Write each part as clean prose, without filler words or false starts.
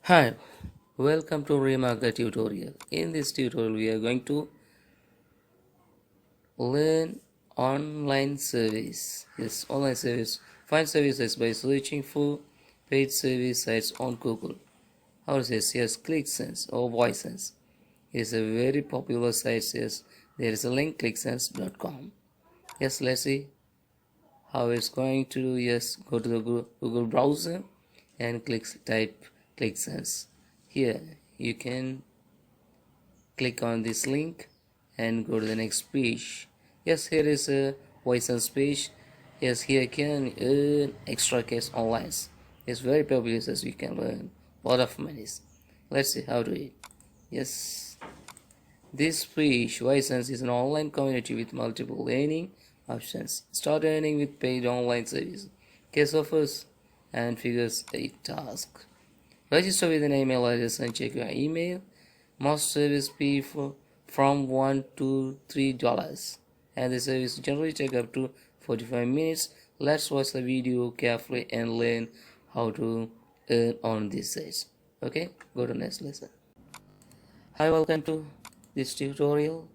Hi, welcome to Remark tutorial. In this tutorial, we are going to learn online service. Yes, online service. Find services by searching for paid service sites on Google. Or says yes, ClickSense or VoiceSense is a very popular site. Yes, there is a link clicksense.com. Yes, let's see how it's going to do. Yes, go to the Google browser and type ClickSense. Here you can click on this link and go to the next page. Yes, here is a license page. Yes, here you can earn extra cash online. It's very popular, as you can earn a lot of money. Let's see how to do it. Yes, this page license is an online community with multiple earning options. Start earning with paid online service, case offers, and figures 8 task. Register with an email address and check your email. Most service fee from $1 to $3, and the service generally take up to 45 minutes. Let's watch the video carefully and learn how to earn on this site. Okay, go to next lesson. Hi, welcome to this tutorial.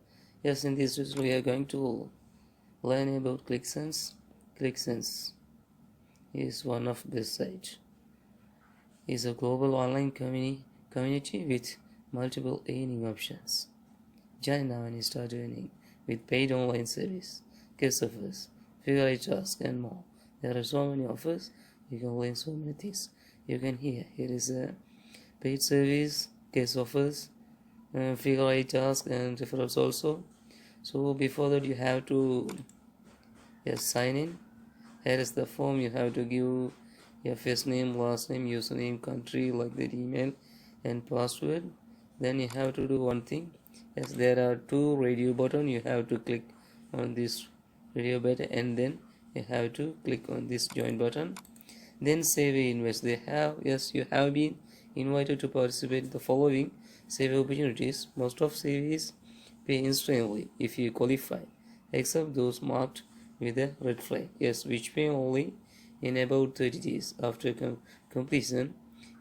Yes, in this tutorial we are going to learn about ClickSense. ClickSense is one of the sites. It's a global online community with multiple earning options. Join now and start earning with paid online service, case offers, figure eight tasks, and more. There are so many offers, you can learn so many things. You can here is a paid service, case offers, figure eight tasks, and referrals also. So before that, you have to sign in. Here is the form. You have to give your first name, last name, username, country, like that, email, and password. Then you have to do one thing. Yes, there are two radio button. You have to click on this radio button, and then you have to click on this join button. Then save invest. You have been invited to participate in the following save opportunities. Most of savees pay instantly if you qualify, except those marked with a red flag. Yes, which pay only in about 30 days after completion.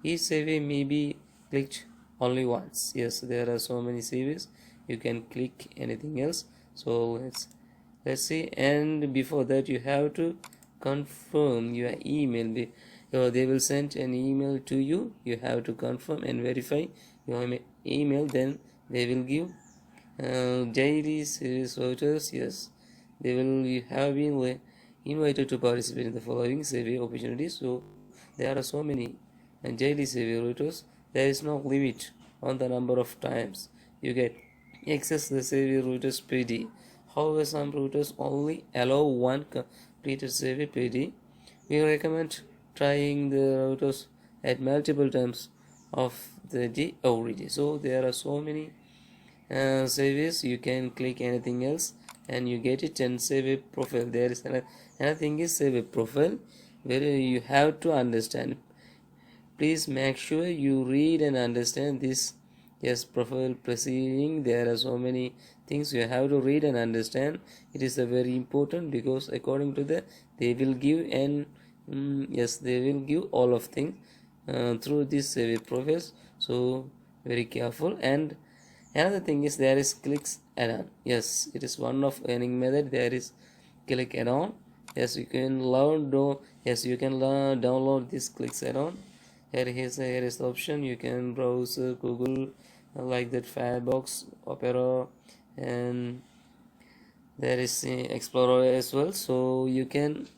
Each save may be clicked only once. Yes, there are so many saves, you can click anything else. So let's see. And before that, you have to confirm your email. They will send an email to you. You have to confirm and verify your email. Then they will give daily service vouchers. Yes, you have been invited to participate in the following survey opportunities. So there are so many daily survey routers. There is no limit on the number of times you get access the survey routers per day. However, some routers only allow one completed survey per day. We recommend trying the routers at multiple times of the day every day. So there are so many surveys. You can click anything else and you get it. And save a profile. There is another thing is save a profile, where you have to understand. Please make sure you read and understand this. Yes, profile proceeding. There are so many things you have to read and understand. It is a very important, because according to they will give they will give all of things through this save profiles. So very careful. And another thing is there is ClixAddon. Yes, it is one of earning method. There is ClixAddon. Yes, you can download this ClixAddon. Here is the option. You can browse Google like that, Firefox, Opera, and there is Explorer as well. So you can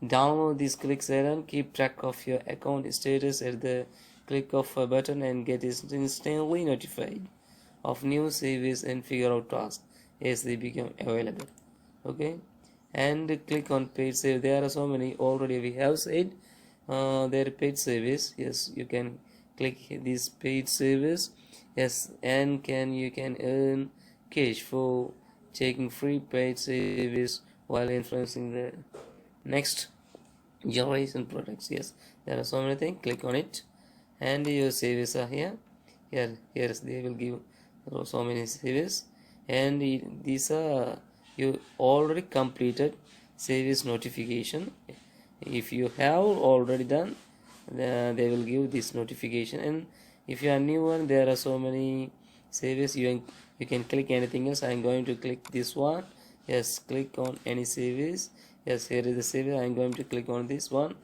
download this ClixAddon, keep track of your account status at the click of a button, and get instantly notified of new service and figure out tasks as they become available. Okay, and click on paid save. There are so many already we have said. Their paid service. Yes, you can click this paid service. Yes, and you can earn cash for taking free paid service while influencing the next generation products. Yes, there are so many things. Click on it, and your services are here. Here's they will give so many services, and these are you already completed service notification. If you have already done, they will give this notification. And if you are new one, there are so many services. You can click anything else. I'm going to click this one. Yes, click on any service. Yes, here is the service. I'm going to click on this one.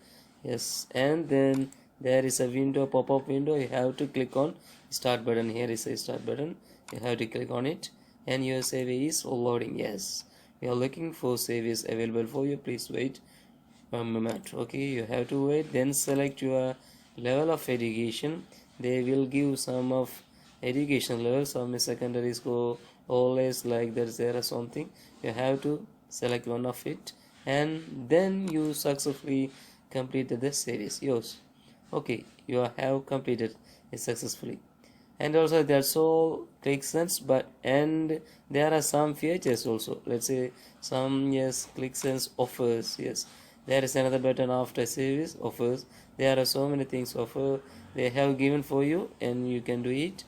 Yes, and then there is a window, pop-up window. You have to click on start button. Here is a start button. You have to click on it, and your service is loading. Yes, you are looking for service available for you. Please wait a moment. Okay, you have to wait. Then select your level of education. They will give some of education level, some is secondary school, always like that. There is something you have to select one of it, and then you successfully completed the series. Yes, okay, you have completed it successfully. And also that's all ClickSense, but and there are some features also. Let's say some, yes, ClickSense offers. Yes, there is another button after service offers. There are so many things offer they have given for you, and you can do it.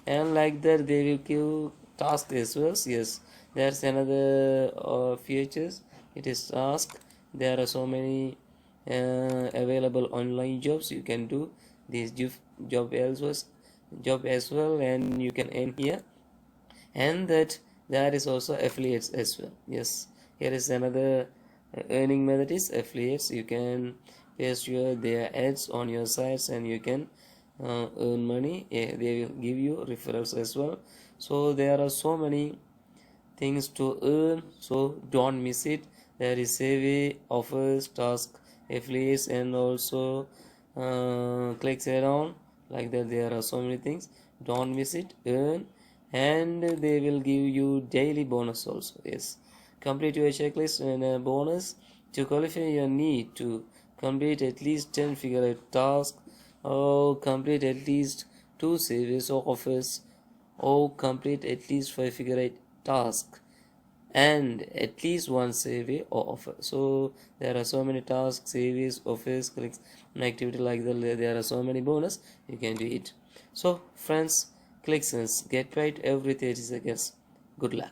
And like that they will give task as well. Yes, there's another features. It is task. There are so many available online jobs. You can do this job as well, and you can earn here. And that there is also affiliates as well. Yes, here is another earning method is affiliates. You can paste their ads on your sites, and you can earn money. They will give you referrals as well. So there are so many things to earn, so don't miss it. There is survey, offers, task, affiliates, and also ClixAddon. Like that, there are so many things. Don't miss it. Earn, and they will give you daily bonus also. Yes, complete your checklist and a bonus. To qualify, you need to complete at least 10 figure tasks, or complete at least 2 service or offers, or complete at least 5 figure task, and at least 1 survey or offer. So there are so many tasks, surveys, offers, clicks, and activity like that. There are so many bonus. You can do it. So friends, ClickSense, get right every 30 seconds. Good luck.